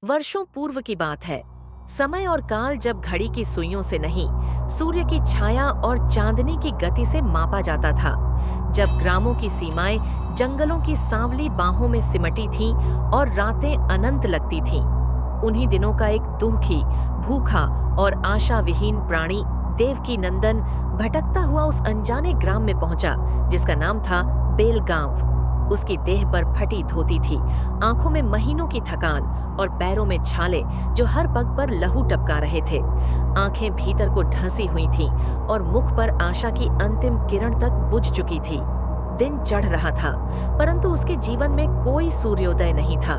वर्षों पूर्व की बात है। समय और काल जब घड़ी की सुइयों से नहीं, सूर्य की छाया और चांदनी की गति से मापा जाता था। जब ग्रामों की सीमाएं जंगलों की सांवली बाहों में सिमटी थीं और रातें अनंत लगती थीं। उन्हीं दिनों का एक दुखी, भूखा और आशा विहीन प्राणी देवकी नंदन भटकता हुआ उस अनजाने ग्राम में पहुंचा जिसका नाम था बेलगांव। उसकी देह पर फटी धोती थी, आंखों में महीनों की थकान और पैरों में छाले जो हर पग पर लहू टपका रहे थे। आंखें भीतर को ढंसी हुई थीं और मुख पर आशा की अंतिम किरण तक बुझ चुकी थी। दिन चढ़ रहा था, परंतु उसके जीवन में कोई सूर्योदय नहीं था।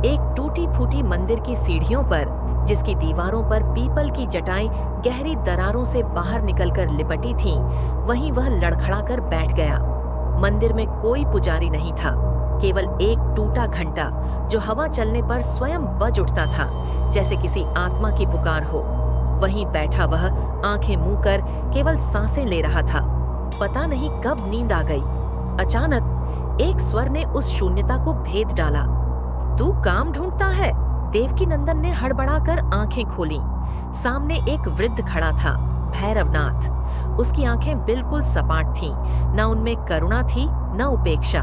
एक टूटी फूटी मंदिर की सीढ़ियों पर, जिसकी दीवारों पर पीपल की जटाएं गहरी दरारों से बाहर निकलकर लिपटी थीं, वहीं वह लड़खड़ाकर बैठ गया। मंदिर में कोई पुजारी नहीं था, केवल एक टूटा घंटा जो हवा चलने पर स्वयं बज उठता था, जैसे किसी आत्मा की पुकार हो। वहीं बैठा वह आंखें मूंद कर केवल सांसें ले रहा था। पता नहीं कब नींद आ गई। अचानक एक स्वर ने उस शून्यता को भेद डाला। तू काम ढूंढता है? देवकी नंदन ने हड़बड़ाकर आंखें खोलीं। सामने एक वृद्ध खड़ा था, भैरवनाथ। उसकी आंखें बिल्कुल सपाट थीं, न उनमें करुणा थी न उपेक्षा।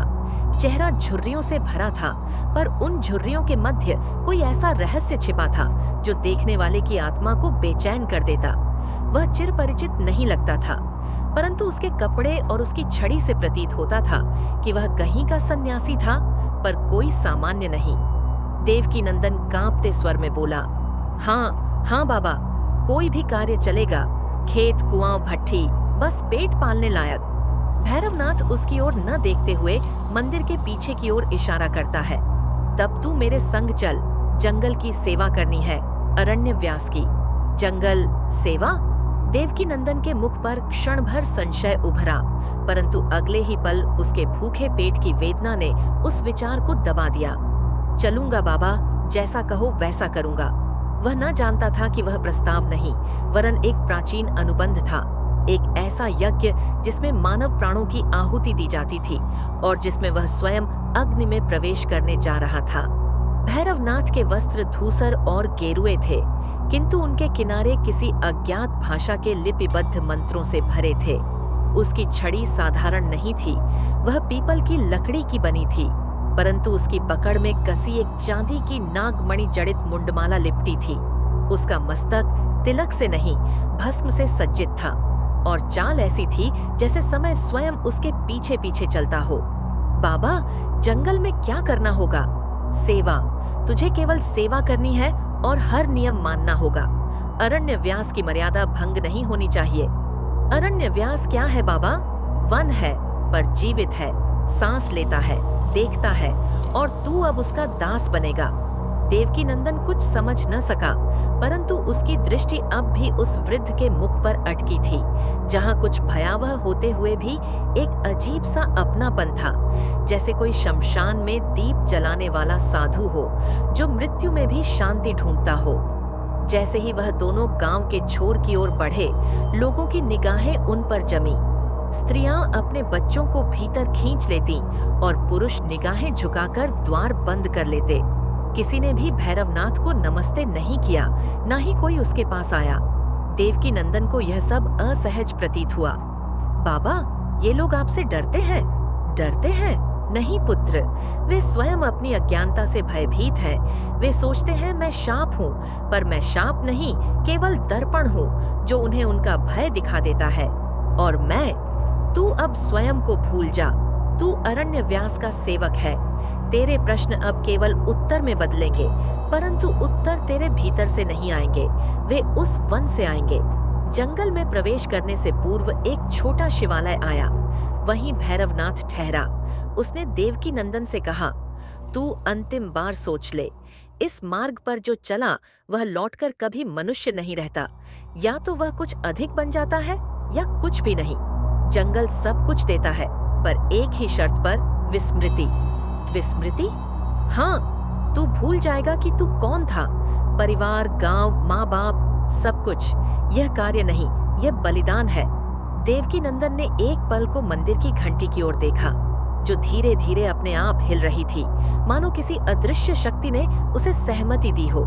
चेहरा झुर्रियों से भरा था, पर उन झुर्रियों के मध्य कोई ऐसा रहस्य छिपा था जो देखने वाले की आत्मा को बेचैन कर देता। वह चिरपरिचित नहीं लगता था, परंतु उसके कपड़े और उसकी छड़ी से प्रतीत होता था कि वह कहीं का सन्यासी था, पर कोई सामान्य नहीं। देवकी नंदन कांपते स्वर में बोला, हाँ हाँ बाबा, कोई भी कार्य चलेगा, खेत, कुआं, भट्ठी, बस पेट पालने लायक। भैरवनाथ उसकी ओर न देखते हुए मंदिर के पीछे की ओर इशारा करता है। तब तू मेरे संग चल, जंगल की सेवा करनी है, अरण्य व्यास की। जंगल सेवा? देवकी नंदन के मुख पर क्षण भर संशय उभरा, परंतु अगले ही पल उसके भूखे पेट की वेदना ने उस विचार को दबा दिया। चलूंगा बाबा, जैसा कहो वैसा करूंगा। वह न जानता था कि वह प्रस्ताव नहीं, वरन एक प्राचीन अनुबंध था, एक ऐसा यज्ञ जिसमें मानव प्राणों की आहुति दी जाती थी और जिसमें वह स्वयं अग्नि में प्रवेश करने जा रहा था। भैरवनाथ के वस्त्र धूसर और गेरुए थे, किंतु उनके किनारे किसी अज्ञात भाषा के लिपिबद्ध मंत्रों से भरे थे। उसकी छड़ी साधारण नहीं थी, वह पीपल की लकड़ी की बनी थी, परंतु उसकी पकड़ में कसी एक चांदी की नागमणि जड़ित मुंडमाला लिपटी थी। उसका मस्तक तिलक से नहीं, भस्म से सज्जित था और चाल ऐसी थी जैसे समय स्वयं उसके पीछे पीछे चलता हो। बाबा, जंगल में क्या करना होगा? सेवा। तुझे केवल सेवा करनी है और हर नियम मानना होगा। अरण्य व्यास की मर्यादा भंग नहीं होनी चाहिए। अरण्य व्यास क्या है बाबा? वन है, पर जीवित है, सांस लेता है, देखता है, और तू अब उसका दास बनेगा। देवकी नंदन कुछ समझ न सका, परंतु उसकी दृष्टि अब भी उस वृद्ध के मुख पर अटकी थी, जहां कुछ भयावह होते हुए भी एक अजीब सा अपनापन था, जैसे कोई शमशान में दीप जलाने वाला साधु हो जो मृत्यु में भी शांति ढूंढता हो। जैसे ही वह दोनों गांव के छोर की ओर बढ़े, लोगों की निगाहें उन पर जमी। स्त्रियां अपने बच्चों को भीतर खींच लेती और पुरुष निगाहें झुकाकर द्वार बंद कर लेते। किसी ने भी भैरवनाथ को नमस्ते नहीं किया, न ही कोई उसके पास आया। देवकी नंदन को यह सब असहज प्रतीत हुआ। बाबा, ये लोग आपसे डरते हैं? डरते हैं? नहीं पुत्र, वे स्वयं अपनी अज्ञानता से भयभीत हैं। वे सोचते हैं मैं शाप हूँ, पर मैं शाप नहीं, केवल दर्पण हूँ जो उन्हें उनका भय दिखा देता है। और तू अब स्वयं को भूल जा। तू अरण्य व्यास का सेवक है। तेरे प्रश्न अब केवल उत्तर में बदलेंगे, परंतु उत्तर तेरे भीतर से नहीं आएंगे, वे उस वन से आएंगे। जंगल में प्रवेश करने से पूर्व एक छोटा शिवालय आया, वहीं भैरवनाथ ठहरा। उसने देवकी नंदन से कहा, तू अंतिम बार सोच ले। इस मार्ग पर जो चला वह लौटकर कभी मनुष्य नहीं रहता। या तो वह कुछ अधिक बन जाता है या कुछ भी नहीं। जंगल सब कुछ देता है, पर एक ही शर्त पर, विस्मृति। विस्मृति? हाँ, तू भूल जाएगा कि तू कौन था। परिवार, गांव, माँ बाप, सब कुछ। यह कार्य नहीं, यह बलिदान है। देवकी नंदन ने एक पल को मंदिर की घंटी की ओर देखा। जो धीरे धीरे अपने आप हिल रही थी, मानो किसी अदृश्य शक्ति ने उसे सहमति दी हो।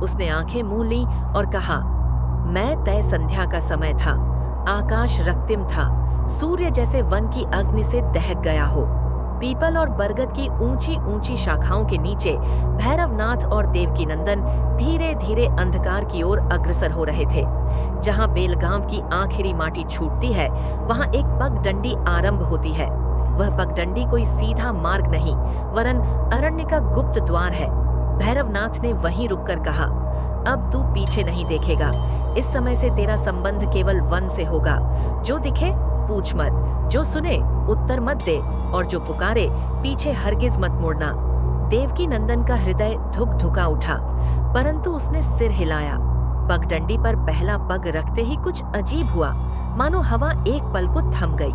उसने आंखें मूंद लीं और कहा, मैं तय संध्या का समय था, आकाश रक्तिम था, सूर्य जैसे वन की अग्नि से दहक गया हो। पीपल और बरगद की ऊंची ऊंची शाखाओं के नीचे भैरवनाथ और देवकीनंदन धीरे धीरे अंधकार की ओर अग्रसर हो रहे थे। जहां बेलगांव की आखिरी माटी छूटती है, वहां एक पगडंडी आरंभ होती है। वह पगडंडी कोई सीधा मार्ग नहीं, वरन अरण्य का गुप्त द्वार है। भैरवनाथ ने वहीं रुककर कहा, अब तू पीछे नहीं देखेगा। इस समय से तेरा संबंध केवल वन से होगा। जो दिखे पूछ मत, जो सुने उत्तर मत दे, और जो पुकारे पीछे हरगिज मत मुड़ना। देवकीनंदन का हृदय धुक धुका उठा, परंतु उसने सिर हिलाया। पगडंडी पर पहला पग रखते ही कुछ अजीब हुआ, मानो हवा एक पल को थम गई।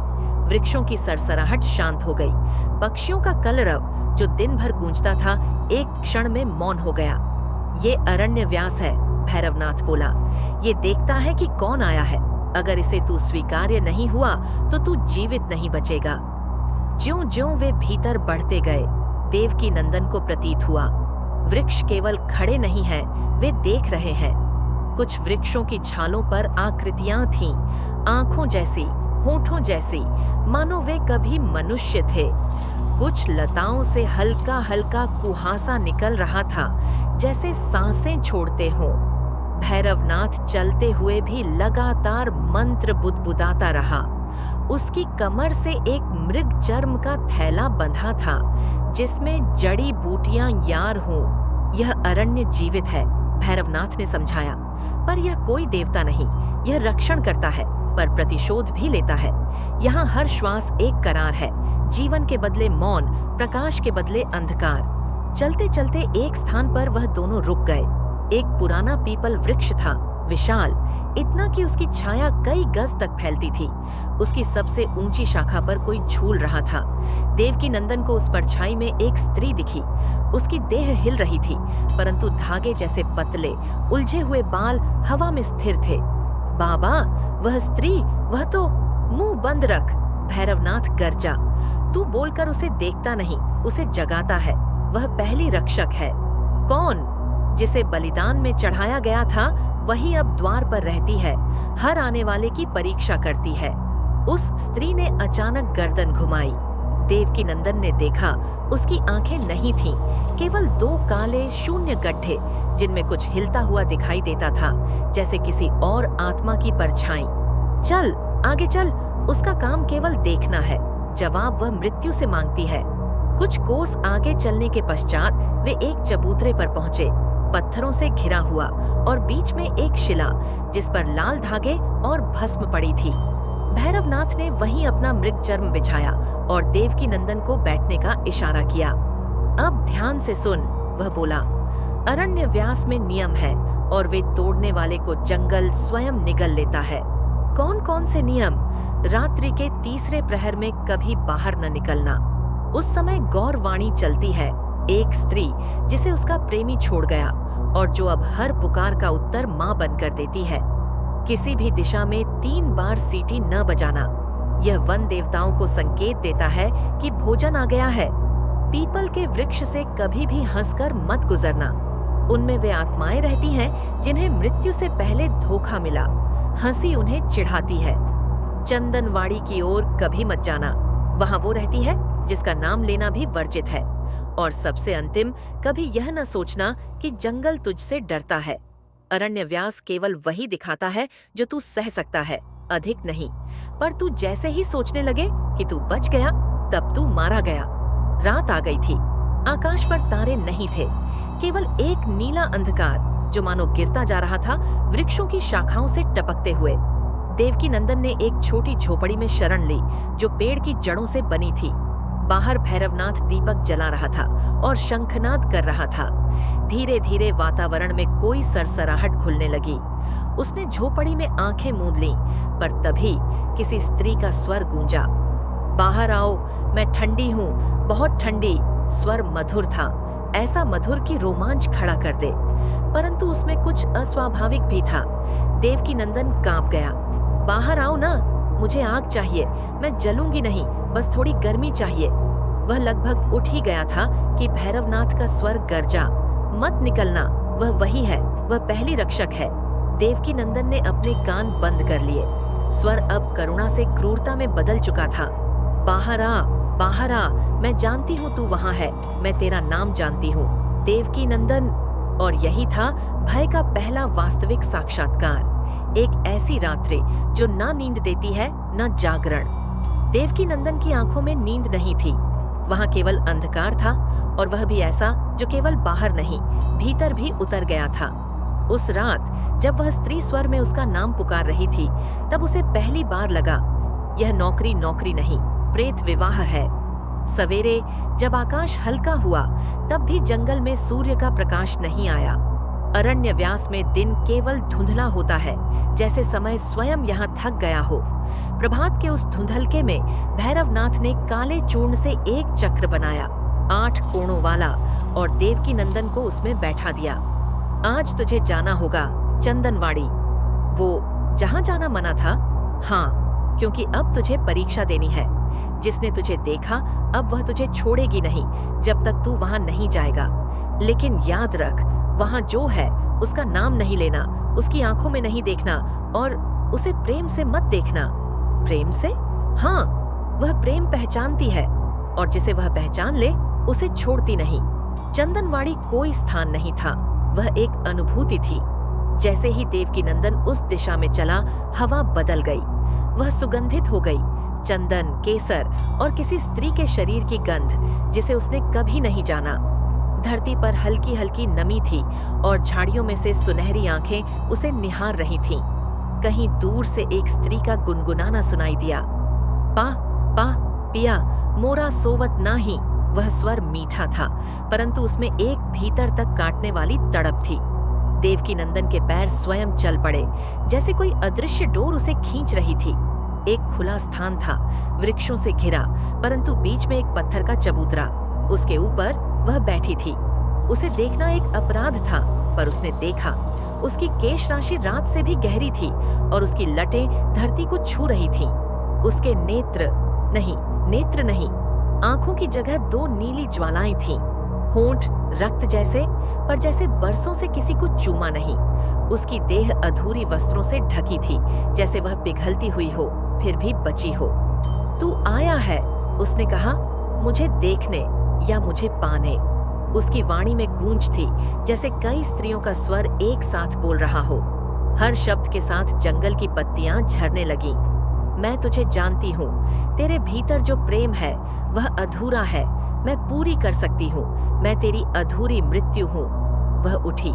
वृक्षों की सरसराहट शांत हो गई। पक्षियों का कलरव, जो दिन भर गूंजता था, एक क्षण में मौन हो गया। ये अरण्य व्यास है, भैरवनाथ बोला। ये देखता है कि कौन आया है। अगर इसे तू स्वीकार्य नहीं हुआ तो तू जीवित नहीं बचेगा। ज्यों-ज्यों वे भीतर बढ़ते गए, देवकीनंदन को प्रतीत हुआ, वृक्ष केवल खड़े नहीं हैं, वे देख रहे हैं। कुछ वृक्षों की छालों पर आकृतियां थीं, आंखों जैसी, होठों जैसी, मानो वे कभी मनुष्य थे। कुछ लताओं से हल्का हल्का कुहासा निकल रहा था, जैसे सांसें छोड़ते हों। भैरवनाथ चलते हुए भी लगातार मंत्र बुदबुदाता रहा। उसकी कमर से एक मृग चर्म का थैला बंधा था, जिसमें जड़ी बूटियां यार हों। यह अरण्य जीवित है, भैरवनाथ ने समझाया, पर यह कोई देवता नहीं। यह रक्षण करता है, पर प्रतिशोध भी लेता है। यहाँ हर श्वास एक करार है, जीवन के बदले मौन, प्रकाश के बदले अंधकार। चलते चलते एक स्थान पर वह दोनों रुक गए। एक पुराना पीपल वृक्ष था, विशाल, इतना कि उसकी छाया कई गज तक फैलती थी। उसकी सबसे ऊंची शाखा पर कोई झूल रहा था। देवकीनंदन को उस परछाई में एक स्त्री दिखी। उसकी देह हिल रही थी, परंतु धागे जैसे पतले, उलझे हुए बाल हवा में स्थिर थे। बाबा, वह स्त्री, वह तो मुंह बंद रख, भैरवनाथ गरजा। तू बोलकर उसे देखता नहीं, उसे जगाता है। वह पहली रक्षक है। कौन? जिसे बलिदान में चढ़ाया गया था, वही अब द्वार पर रहती है, हर आने वाले की परीक्षा करती है। उस स्त्री ने अचानक गर्दन घुमाई। देवकीनंदन ने देखा, उसकी आंखें नहीं थीं, केवल दो काले शून्य गड्ढे, जिनमें कुछ हिलता हुआ दिखाई देता था, जैसे किसी और आत्मा की परछाई। चल, आगे चल, उसका काम केवल देखना है, जवाब वह मृत्यु से मांगती है। कुछ कोस आगे चलने के पश्चात वे एक चबूतरे पर पहुंचे, पत्थरों से घिरा हुआ, और बीच में एक शिला, जिस पर लाल धागे और भस्म पड़ी थी। भैरवनाथ ने वहीं अपना मृग चर्म बिछाया और देवकीनंदन को बैठने का इशारा किया। अब ध्यान से सुन, वह बोला। अरण्य व्यास में नियम है, और वे तोड़ने वाले को जंगल स्वयं निगल लेता है। कौन कौन से नियम? रात्रि के तीसरे प्रहर में कभी बाहर न निकलना। उस समय गौरवाणी चलती है, एक स्त्री जिसे उसका प्रेमी छोड़ गया, और जो अब हर पुकार का उत्तर मां बनकर देती है। किसी भी दिशा में 3 बार सीटी न बजाना। यह वन देवताओं को संकेत देता है कि भोजन आ गया है। पीपल के वृक्ष से कभी भी हंसकर मत गुजरना। उनमें वे आत्माएं रहती हैं जिन्हें मृत्यु से पहले धोखा मिला। हंसी उन्हें चिढ़ाती है। चंदनवाड़ी की ओर कभी मत जाना, वहां वो रहती है जिसका नाम लेना भी वर्जित है। और सबसे अंतिम, कभी यह न सोचना कि जंगल तुझसे डरता है। अरण्य व्यास केवल वही दिखाता है जो तू सह सकता है, अधिक नहीं। पर तू जैसे ही सोचने लगे कि तू बच गया, तब तू मारा गया। रात आ गई थी। आकाश पर तारे नहीं थे, केवल एक नीला अंधकार जो मानो गिरता जा रहा था, वृक्षों की शाखाओं से टपकते हुए। देवकीनंदन ने एक छोटी झोपड़ी में शरण ली, जो पेड़ की जड़ों से बनी थी। बाहर भैरवनाथ दीपक जला रहा था और शंखनाद कर रहा था। धीरे धीरे वातावरण में कोई सरसराहट खुलने लगी। उसने झोपड़ी में आंखें मूंद लीं, पर तभी किसी स्त्री का स्वर गूंजा। बाहर आओ, मैं ठंडी हूँ, बहुत ठंडी। स्वर मधुर था, ऐसा मधुर कि रोमांच खड़ा कर दे, परंतु उसमें कुछ अस्वाभाविक भी था। देवकीनंदन कांप गया। बाहर आओ ना, मुझे आग चाहिए, मैं जलूंगी नहीं, बस थोड़ी गर्मी चाहिए। वह लगभग उठ ही गया था कि भैरवनाथ का स्वर गर्जा, मत निकलना, वह वही है, वह पहली रक्षक है। देवकीनंदन ने अपने कान बंद कर लिए। स्वर अब करुणा से क्रूरता में बदल चुका था। बाहर आ, बाहर आ, मैं जानती हूँ तू वहाँ है, मैं तेरा नाम जानती हूँ, देवकीनंदन। और यही था भय का पहला वास्तविक साक्षात्कार। एक ऐसी रात्रि जो ना नींद देती है ना जागरण। देवकीनंदन की आंखों में नींद नहीं थी, वहां केवल अंधकार था, और वह भी ऐसा जो केवल बाहर नहीं, भीतर भी उतर गया था। उस रात जब वह स्त्री स्वर में उसका नाम पुकार रही थी, तब उसे पहली बार लगा, यह नौकरी नौकरी नहीं, प्रेत विवाह है। सवेरे जब आकाश हल्का हुआ, तब भी जंगल में सूर्य का प्रकाश नहीं आया। अरण्यव्यास में दिन केवल धुंधला होता है, जैसे समय स्वयं यहाँ थक गया हो। प्रभात के उस धुंधलके में भैरवनाथ ने काले चूर्ण से एक चक्र बनाया, 8 कोणों वाला, और देवकीनंदन को उसमें बैठा दिया। आज तुझे जाना होगा चंदनवाड़ी। वो जहाँ जाना मना था? हाँ, क्योंकि अब तुझे परीक्षा देनी है। जिसने तुझे देखा अब वह तुझे छोड़ेगी नहीं जब तक तू वहां नहीं जाएगा। लेकिन याद रख, वहां जो है उसका नाम नहीं लेना, उसकी आंखों में नहीं देखना, और उसे प्रेम से मत देखना। प्रेम से? हाँ, वह प्रेम पहचानती है, और जिसे वह पहचान ले उसे छोड़ती नहीं। चंदनवाड़ी कोई स्थान नहीं था, वह एक अनुभूति थी। जैसे ही देवकीनंदन उस दिशा में चला, हवा बदल गई, वह सुगंधित हो गई, चंदन, केसर और किसी स्त्री के शरीर की गंध जिसे उसने कभी नहीं जाना। धरती पर हल्की हल्की नमी थी, और झाड़ियों में से सुनहरी आंखें उसे निहार रही थीं। कहीं दूर से एक स्त्री का गुनगुनाना सुनाई दिया, पाह पाह पिया मोरा सोवत नाही। वह स्वर मीठा था, परंतु उसमें एक भीतर तक काटने वाली तड़प थी। देवकीनंदन के पैर स्वयं चल पड़े, जैसे कोई अदृश्य डोर उसे खींच रही थी। एक खुला स्थान था, वृक्षों से घिरा, परंतु बीच में एक पत्थर का चबूतरा, उसके ऊपर वह बैठी थी। उसे देखना एक अपराध था, पर उसने देखा। उसकी केश राशि रात से भी गहरी थी, और उसकी लटें धरती को छू रही थीं। उसके नेत्र नहीं, आंखों की जगह 2 नीली ज्वालाएं थीं। होंठ रक्त जैसे, पर जैसे बरसों से किसी को चूमा नहीं। उसकी देह अधूरी वस्त्रों से ढकी थी, जैसे वह पिघलती हुई हो, फिर भी बची हो। तू आया है, उसने कहा, मुझे देखने या मुझे पाने। उसकी वाणी में गूंज थी, जैसे कई स्त्रियों का स्वर एक साथ बोल रहा हो। हर शब्द के साथ जंगल की पत्तियां झरने लगीं। मैं तुझे जानती हूँ, तेरे भीतर जो प्रेम है वह अधूरा है, मैं पूरी कर सकती हूँ, मैं तेरी अधूरी मृत्यु हूँ। वह उठी,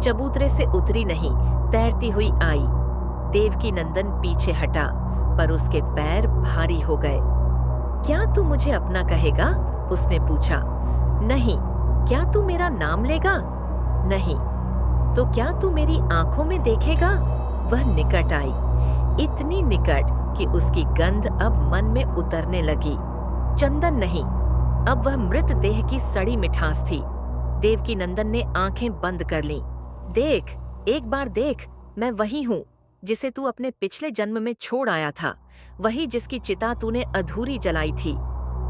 चबूतरे से उतरी नहीं, तैरती हुई आई। देवकीनंदन पीछे हटा, पर उसके पैर भारी हो गए। क्या तू मुझे अपना कहेगा? उसने पूछा। नहीं। क्या तू मेरा नाम लेगा? नहीं। तो क्या तू मेरी आंखों में देखेगा? वह निकट आई, इतनी निकट कि उसकी गंध अब मन में उतरने लगी। चंदन नहीं, अब वह मृत देह की सड़ी मिठास थी। देवकीनंदन ने आंखें बंद कर लीं। देख, एक बार देख, मैं वही हूँ जिसे तू अपने पिछले जन्म में छोड़ आया था, वही जिसकी चिता तूने अधूरी जलाई थी।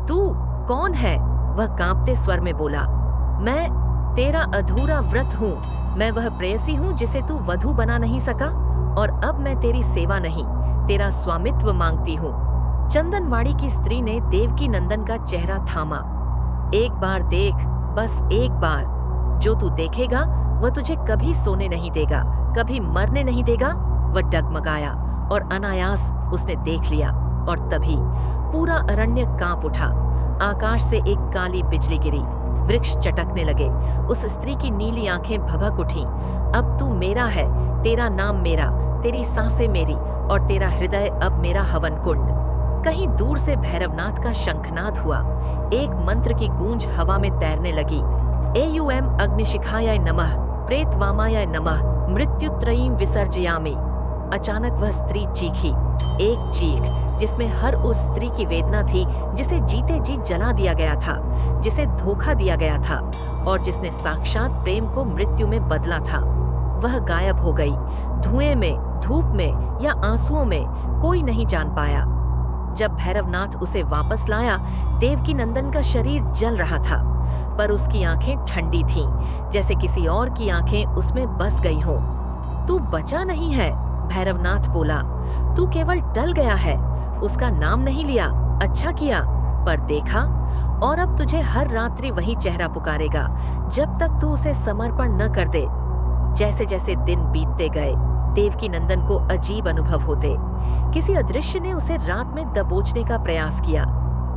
तू कौन है? वह कांपते स्वर में बोला। मैं तेरा अधूरा व्रत हूँ, मैं वह प्रेयसी हूँ जिसे तू वधू बना नहीं सका, और अब मैं तेरी सेवा नहीं, तेरा स्वामित्व मांगती हूँ। चंदनवाड़ी की स्त्री ने देवकीनंदन का चेहरा थामा। एक बार देख, बस एक बार। जो तू देखेगा वह तुझे कभी सोने नहीं देगा, कभी मरने नहीं देगा। वह डगमगाया, और अनायास उसने देख लिया, और तभी पूरा अरण्य कांप उठा। आकाश से एक काली बिजली गिरी, वृक्ष चटकने लगे, उस स्त्री की नीली आंखें भभक उठीं। अब तू मेरा है, तेरा नाम मेरा, तेरी सांसें मेरी, और तेरा हृदय अब मेरा हवन कुंड। कहीं दूर से भैरवनाथ का शंखनाद हुआ, एक मंत्र की गूंज हवा में तैरने लगी। एयुएम अग्निशिखाय नमः, प्रेतवामाय नमः, मृत्युत्रयीं विसर्जयामि। अचानक वह स्त्री चीखी, एक चीख जिसमें हर उस स्त्री की वेदना थी जिसे जीते जी जला दिया गया था, जिसे धोखा दिया गया था, और जिसने साक्षात प्रेम को मृत्यु में बदला था। वह गायब हो गई, धुएं में, धूप में या आंसुओं में, कोई नहीं जान पाया। जब भैरवनाथ उसे वापस लाया, देवकीनंदन का शरीर जल रहा था, पर उसकी आंखें ठंडी थीं, जैसे किसी और की आंखें उसमें बस गई हों। तू बचा नहीं है, भैरवनाथ बोला। तू केवल टल गया है, उसका नाम नहीं लिया, अच्छा किया, पर देखा, और अब तुझे हर रात्रि वही चेहरा पुकारेगा जब तक तू उसे समर्पण न कर दे। जैसे जैसे दिन बीतते गए, देवकीनंदन को अजीब अनुभव होते। किसी अदृश्य ने उसे रात में दबोचने का प्रयास किया।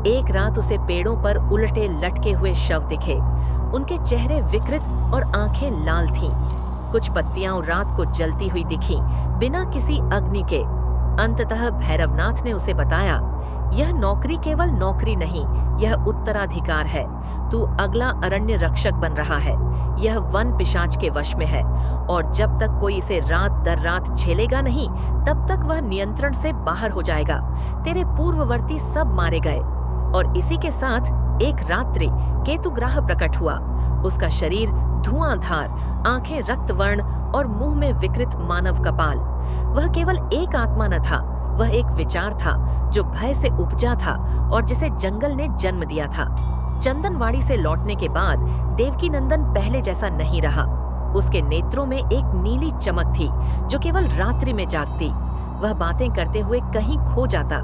एक रात उसे पेड़ों पर उलटे लटके हुए शव दिखे। उनके चेहरे विकृत और आंखें लाल थीं। कुछ पत्तियां रात को जलती हुई दिखीं, बिना किसी अग्नि के। अंततः भैरवनाथ ने उसे बताया, यह नौकरी केवल नौकरी नहीं, यह उत्तराधिकार है। तू अगला अरण्य रक्षक बन रहा है। यह वन पिशाच के वश में है, और जब तक कोई इसे रात दर रात झेलेगा नहीं, तब तक वह नियंत्रण से बाहर हो जाएगा। तेरे पूर्ववर्ती सब मारे गए, और इसी के साथ एक रात्रि केतुग्राह प्रकट हुआ। उसका शरीर धुआंधार, आंखें रक्तवर्ण और मुंह में विकृत मानव कपाल। वह केवल एक आत्मा न था, वह एक विचार था जो भय से उपजा था और जिसे जंगल ने जन्म दिया था। चंदनवाड़ी से लौटने के बाद देवकीनंदन पहले जैसा नहीं रहा। उसके नेत्रों में एक नीली चमक थी जो केवल रात्रि में जागती। वह बातें करते हुए कहीं खो जाता,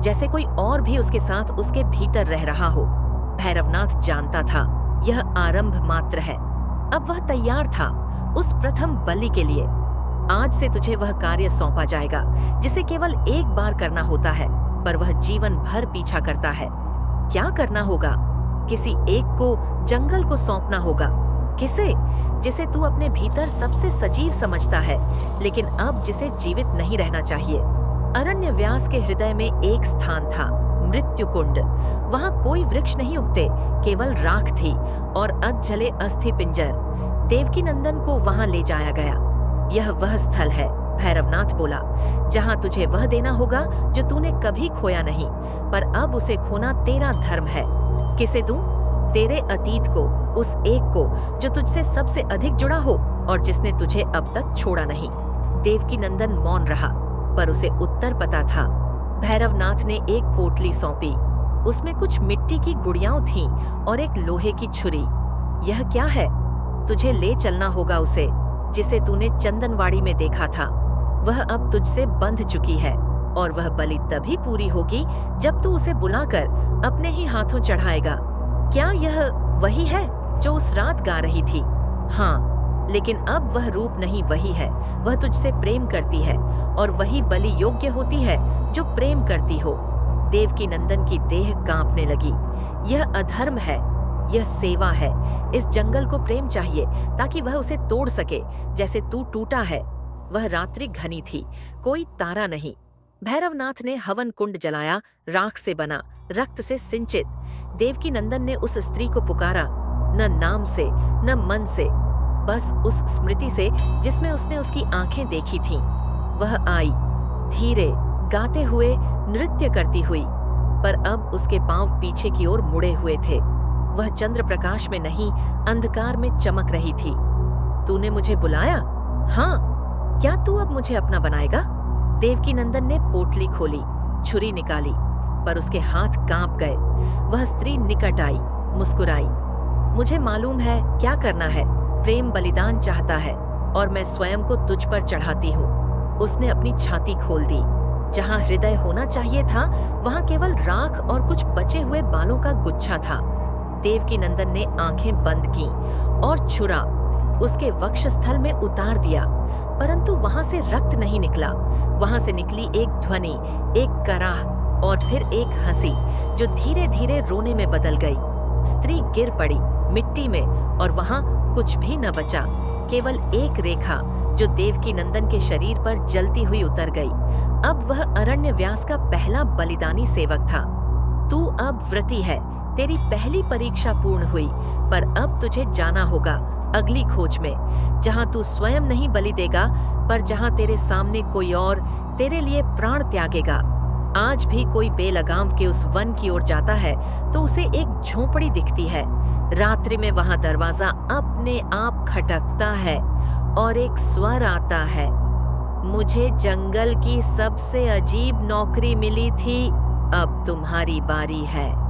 जैसे कोई और भी उसके साथ उसके भीतर रह रहा हो। भैरवनाथ जानता था, यह आरंभ मात्र है। अब वह तैयार था उस प्रथम बलि के लिए। आज से तुझे वह कार्य सौंपा जाएगा जिसे केवल एक बार करना होता है, पर वह जीवन भर पीछा करता है। क्या करना होगा? किसी एक को जंगल को सौंपना होगा। किसे? जिसे तू अपने भीतर सबसे सजीव समझता है, लेकिन अब जिसे जीवित नहीं रहना चाहिए। अरण्य व्यास के हृदय में एक स्थान था, मृत्यु कुंड। वहां कोई वृक्ष नहीं उगते, केवल राख थी और अधजले अस्थि पिंजर। देवकीनंदन को वहां ले जाया गया। यह वह स्थल है, भैरवनाथ बोला, जहां तुझे वह देना होगा जो तूने कभी खोया नहीं, पर अब उसे खोना तेरा धर्म है। किसे दूं? तेरे अतीत को, उस एक को जो तुझसे सबसे अधिक जुड़ा हो और जिसने तुझे अब तक छोड़ा नहीं। देवकीनंदन मौन रहा, पर उसे उत्तर पता था। भैरवनाथ ने एक पोटली सौंपी। उसमें कुछ मिट्टी की गुड़ियां थीं और एक लोहे की छुरी। यह क्या है? तुझे ले चलना होगा उसे, जिसे तूने चंदनवाड़ी में देखा था। वह अब तुझसे बंध चुकी है, और वह बलि तभी पूरी होगी जब तू उसे बुलाकर अपने ही हाथों चढ़ाएगा। क्या यह वही है जो उस रात गा रही थी? हाँ, लेकिन अब वह रूप नहीं वही है। वह तुझसे प्रेम करती है, और वही बलि योग्य होती है जो प्रेम करती हो। देवकीनंदन की देह कांपने लगी। यह अधर्म है, यह सेवा है। इस जंगल को प्रेम चाहिए ताकि वह उसे तोड़ सके, जैसे तू टूटा है। वह रात्रि घनी थी, कोई तारा नहीं। भैरवनाथ ने हवन कुंड जलाया, राख से बना, रक्त से सिंचित। देवकीनंदन ने उस स्त्री को पुकारा, न नाम से न मन से, बस उस स्मृति से जिसमें उसने उसकी आंखें देखी थीं। वह आई, धीरे, गाते हुए, नृत्य करती हुई, पर अब उसके पांव पीछे की ओर मुड़े हुए थे। वह चंद्र प्रकाश में नहीं, अंधकार में चमक रही थी। तूने मुझे बुलाया? हाँ। क्या तू अब मुझे अपना बनाएगा? देवकीनंदन ने पोटली खोली, छुरी निकाली, पर उसके हाथ कांप गए। वह स्त्री निकट आई, मुस्कुराई। मुझे मालूम है क्या करना है। प्रेम बलिदान चाहता है, और मैं स्वयं को तुझ पर चढ़ाती हूँ। उसने अपनी छाती खोल दी। जहाँ हृदय होना चाहिए था, वहाँ केवल राख और कुछ बचे हुए बालों का गुच्छा था। देवकीनंदन ने आंखें बंद की और छुरा उसके वक्षस्थल में उतार दिया, परंतु वहां से रक्त नहीं निकला। वहां से निकली एक ध्वनि, एक कराह, और फिर एक हंसी जो धीरे धीरे रोने में बदल गई। स्त्री गिर पड़ी मिट्टी में, और वहां कुछ भी न बचा, केवल एक रेखा जो देवकीनंदन के शरीर पर जलती हुई उतर गई। अब वह अरण्य व्यास का पहला बलिदानी सेवक था। तू अब व्रती है, तेरी पहली परीक्षा पूर्ण हुई, पर अब तुझे जाना होगा अगली खोज में, जहां तू स्वयं नहीं बलि देगा, पर जहां तेरे सामने कोई और तेरे लिए प्राण त्यागेगा। आज भी कोई बेलगाम के उस वन की ओर जाता है तो उसे एक झोंपड़ी दिखती है। रात्रि में वहां दरवाजा अपने आप खटकता है और एक स्वर आता है, मुझे जंगल की सबसे अजीब नौकरी मिली थी, अब तुम्हारी बारी है।